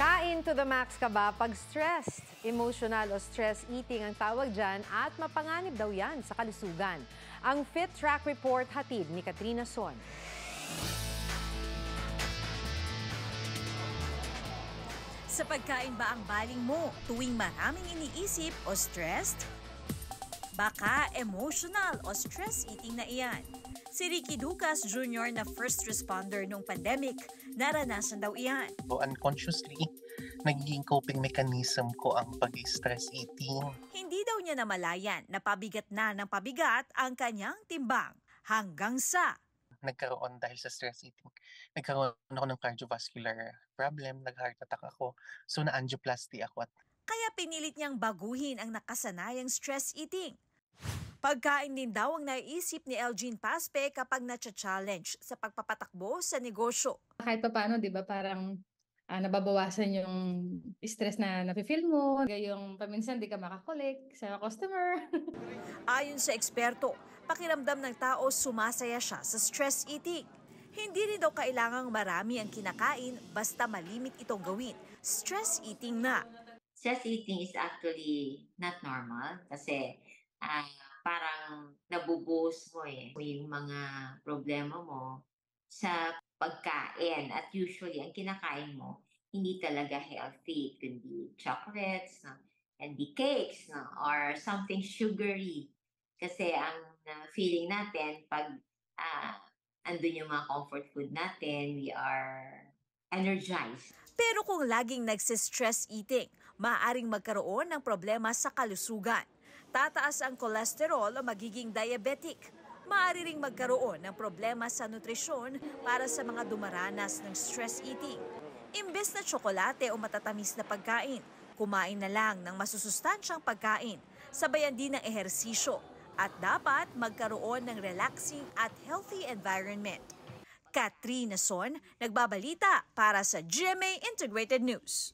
Kain to the max ka ba pag stressed? Emotional o stress eating ang tawag dyan at mapanganib daw yan sa kalusugan. Ang Fit Track Report hatid ni Katrina Son. Sa pagkain ba ang baling mo tuwing maraming iniisip o stressed? Baka emotional o stress eating na iyan. Si Ricky Ducas Jr. na first responder nung pandemic, naranasan daw iyan. So unconsciously, nagiging coping mechanism ko ang pag-stress eating. Hindi daw niya namalayan na pabigat na ng pabigat ang kanyang timbang hanggang sa Nagkaroon dahil sa stress eating. Nagkaroon ako ng cardiovascular problem, nag-heart attack ako. So na-angioplasty ako. kaya pinilit niyang baguhin ang nakasanayang stress eating. Pagkain din daw ang naiisip ni Elgene Paspe kapag na-challenge sa pagpapatakbo sa negosyo. Kahit pa paano, di ba, parang nababawasan yung stress na nafe-feel mo. Yung paminsan di ka makakolik sa customer. Ayon sa eksperto, pakiramdam ng tao sumasaya siya sa stress eating. Hindi rin daw kailangang marami ang kinakain basta malimit itong gawin. Stress eating na. Stress eating is actually not normal kasi parang nabubuhos mo yung mga problema mo sa pagkain. At usually, ang kinakain mo, hindi talaga healthy. It could be chocolates, and be cakes, or something sugary. Kasi ang feeling natin, pag andun yung mga comfort food natin, we are energized. Pero kung laging nagsistress eating, maaaring magkaroon ng problema sa kalusugan. Tataas ang kolesterol o magiging diabetic. Maaari ring magkaroon ng problema sa nutrisyon para sa mga dumaranas ng stress eating. Imbes na tsokolate o matatamis na pagkain, kumain na lang ng masusustansyang pagkain, sabayan din ng ehersisyo, at dapat magkaroon ng relaxing at healthy environment. Katrina Son, nagbabalita para sa GMA Integrated News.